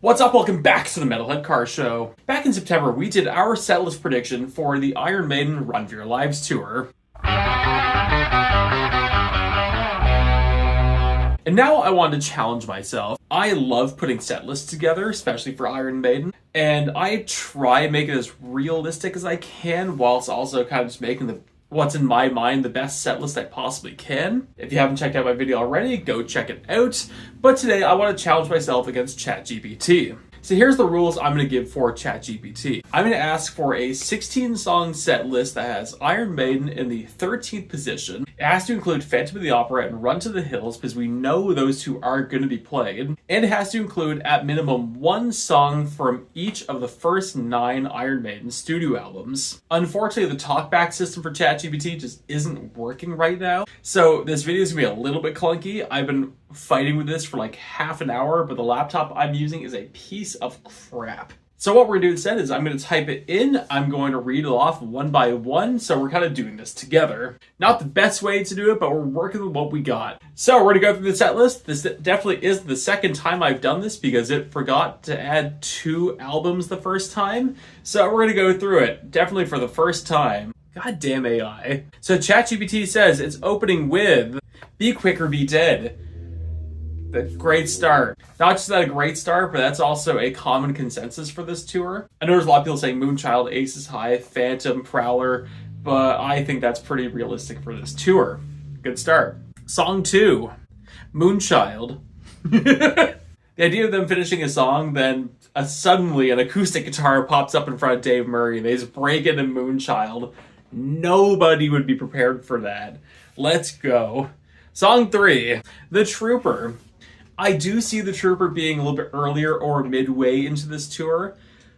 What's up? Welcome back to the Metalhead Car Show. Back in September, we did our setlist prediction for the Iron Maiden Run for Your Lives tour. And now I wanted to challenge myself. I love putting set lists together, especially for Iron Maiden, and I try and make it as realistic as I can, whilst also kind of just making what's in my mind the best set list I possibly can. If you haven't checked out my video already, go check it out. But today I want to challenge myself against Chat GPT. So here's the rules I'm going to give for Chat GPT. I'm going to ask for a 16-song set list that has Iron Maiden in the 13th position. It has to include Phantom of the Opera and Run to the Hills because we know those two are going to be played. And it has to include at minimum one song from each of the first 9 Iron Maiden studio albums. Unfortunately, the talkback system for Chat GPT just isn't working right now. So this video is going to be a little bit clunky. I've been fighting with this for like half an hour, but the laptop I'm using is a piece of crap. So what we're going to do instead is I'm going to type it in, I'm going to read it off one by one, so we're kind of doing this together. Not the best way to do it, but we're working with what we got. So we're going to go through the set list. This definitely is the second time I've done this because it forgot to add 2 albums the first time. So we're going to go through it, definitely for the first time. Goddamn AI. So ChatGPT says it's opening with Be Quick or Be Dead. The great start. Not just that a great start, but that's also a common consensus for this tour. I know there's a lot of people saying Moonchild, Aces High, Phantom, Prowler, but I think that's pretty realistic for this tour. Good start. Song 2, Moonchild. The idea of them finishing a song, then suddenly an acoustic guitar pops up in front of Dave Murray and they just break into Moonchild. Nobody would be prepared for that. Let's go. Song 3, The Trooper. I do see The Trooper being a little bit earlier or midway into this tour.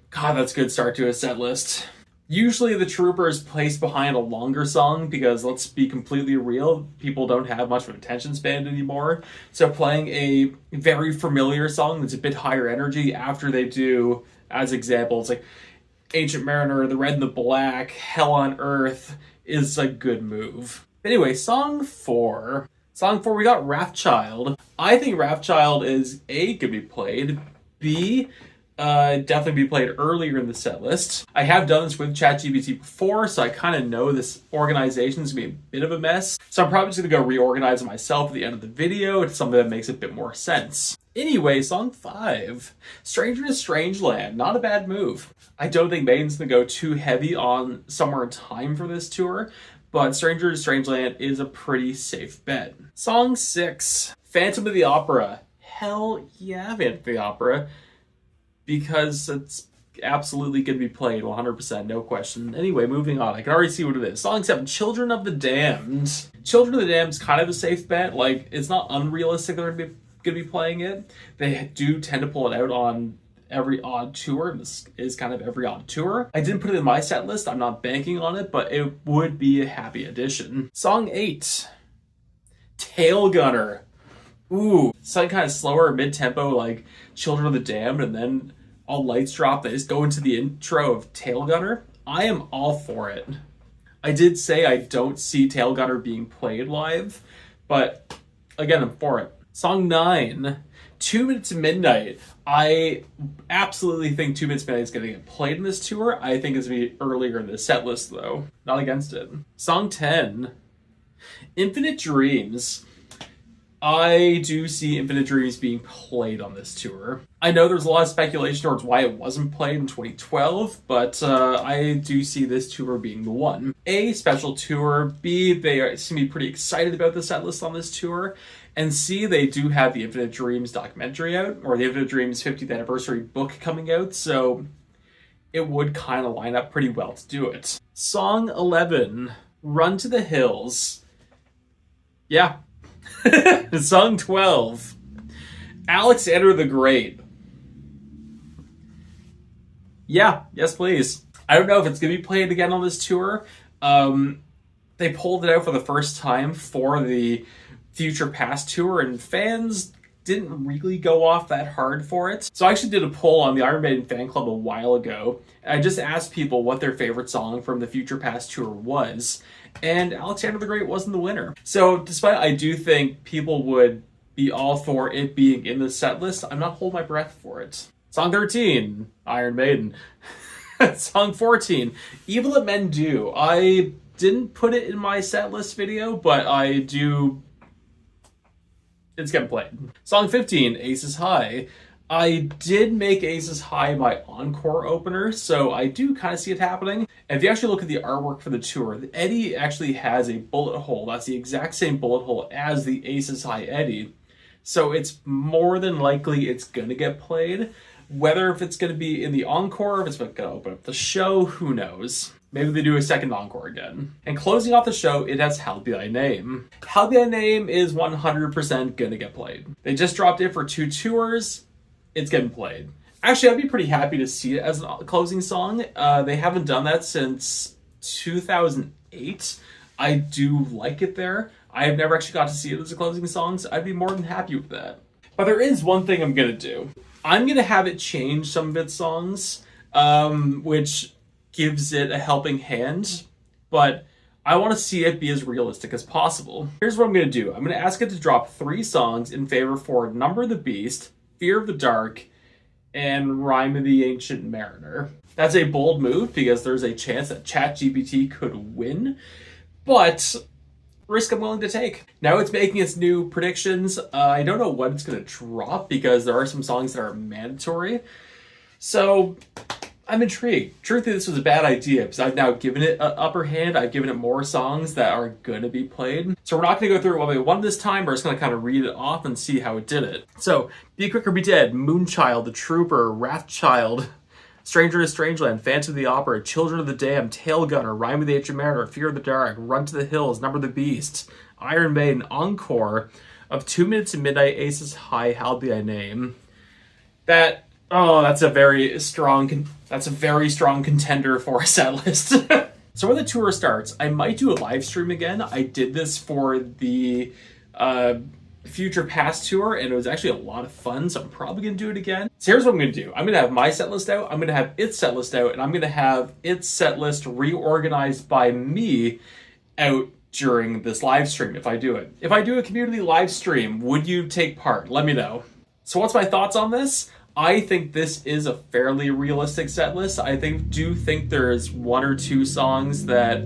God, that's a good start to a set list. Usually The Trooper is placed behind a longer song because, let's be completely real, people don't have much of an attention span anymore. So playing a very familiar song that's a bit higher energy after they do, as examples, like Ancient Mariner, The Red and the Black, Hell on Earth, is a good move. Anyway, Song 4. Song 4, we got Wrathchild. I think Wrathchild is A, could be played, B, definitely be played earlier in the set list. I have done this with ChatGPT before, so I kind of know this organization is going to be a bit of a mess. So I'm probably just going to go reorganize it myself at the end of the video. It's something that makes a bit more sense. Anyway, Song 5, Stranger in a Strange Land. Not a bad move. I don't think Maiden's going to go too heavy on Somewhere in Time for this tour, but Stranger in a Strange Land is a pretty safe bet. Song 6, Phantom of the Opera. Hell yeah, Phantom of the Opera. Because it's absolutely going to be played 100%, no question. Anyway, moving on. I can already see what it is. Song 7, Children of the Damned. Children of the Damned is kind of a safe bet. Like, it's not unrealistic they're going to be playing it. They do tend to pull it out on every odd tour. This is kind of every odd tour. I didn't put it in my set list. I'm not banking on it, but it would be a happy addition. Song 8, Tail Gunner. Ooh, something kind of slower, mid-tempo, like Children of the Damned, and then all lights drop. They just go into the intro of Tail Gunner. I am all for it. I did say I don't see Tail Gunner being played live, but again, I'm for it. Song 9, 2 Minutes to Midnight. I absolutely think 2 Minutes to Midnight is going to get played in this tour. I think it's going to be earlier in the set list, though. Not against it. Song 10, Infinite Dreams. I do see Infinite Dreams being played on this tour. I know there's a lot of speculation towards why it wasn't played in 2012, but I do see this tour being the one. A, special tour. B, they seem to be pretty excited about the set list on this tour. And C, they do have the Infinite Dreams documentary out, or the Infinite Dreams 50th anniversary book coming out, so it would kind of line up pretty well to do it. Song 11, Run to the Hills. Yeah. Song 12, Alexander the Great. Yeah, yes please. I don't know if it's going to be played again on this tour. They pulled it out for the first time for the Future Past tour, and fans didn't really go off that hard for it. So I actually did a poll on the Iron Maiden fan club a while ago. I just asked people what their favorite song from the Future Past tour was, and Alexander the Great wasn't the winner. So despite I do think people would be all for it being in the set list, I'm not holding my breath for it. Song 13, Iron Maiden. Song 14, Evil That Men Do. I didn't put it in my set list video, but I do. It's getting played. Song 15, Aces High. I did make Aces High my encore opener, so I do kind of see it happening. And if you actually look at the artwork for the tour, Eddie actually has a bullet hole. That's the exact same bullet hole as the Aces High Eddie. So it's more than likely it's going to get played. Whether if it's going to be in the encore, or if it's going to open up the show, who knows? Maybe they do a second encore again. And closing off the show, it has Hallowed Be Thy Name. Hallowed Be Thy Name is 100% going to get played. They just dropped it for 2 tours. It's getting played. Actually, I'd be pretty happy to see it as a closing song. They haven't done that since 2008. I do like it there. I've never actually got to see it as a closing song, so I'd be more than happy with that. But there is one thing I'm going to do. I'm going to have it change some of its songs, which gives it a helping hand, but I want to see it be as realistic as possible. Here's what I'm going to do. I'm going to ask it to drop 3 songs in favor for Number of the Beast, Fear of the Dark, and Rhyme of the Ancient Mariner. That's a bold move because there's a chance that Chat GPT could win, but risk I'm willing to take. Now it's making its new predictions. I don't know what it's going to drop because there are some songs that are mandatory. So I'm intrigued. Truthfully, this was a bad idea because I've now given it an upper hand. I've given it more songs that are going to be played. So we're not going to go through what we won this time. We're just going to kind of read it off and see how it did it. So, Be Quick or Be Dead, Moonchild, The Trooper, Wrathchild, Stranger to Strangeland, Phantom of the Opera, Children of the Damned, Tail Gunner, Rhyme of the Ancient Mariner, Fear of the Dark, Run to the Hills, Number of the Beast, Iron Maiden, Encore, of 2 Minutes to Midnight, Aces High, Hallowed Be Thy Name. That's a very strong contender for a set list. So when the tour starts, I might do a live stream again. I did this for the Future Past tour, and it was actually a lot of fun, so I'm probably going to do it again. So here's what I'm going to do. I'm going to have my set list out, I'm going to have its set list out, and I'm going to have its set list reorganized by me out during this live stream if I do it. If I do a community live stream, would you take part? Let me know. So what's my thoughts on this? I think this is a fairly realistic set list. I do think there's 1 or 2 songs that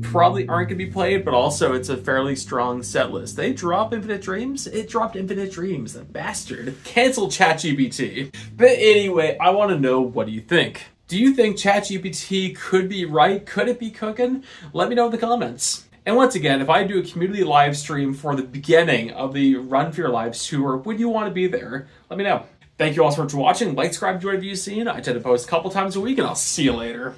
probably aren't going to be played, but also it's a fairly strong set list. They drop Infinite Dreams? It dropped Infinite Dreams, that bastard. Cancel ChatGPT. But anyway, I want to know, what do you think? Do you think ChatGPT could be right? Could it be cooking? Let me know in the comments. And once again, if I do a community live stream for the beginning of the Run for Your Lives tour, would you want to be there? Let me know. Thank you all so much for watching. Like, subscribe, enjoy what you've seen. I tend to post a couple times a week, and I'll see you later.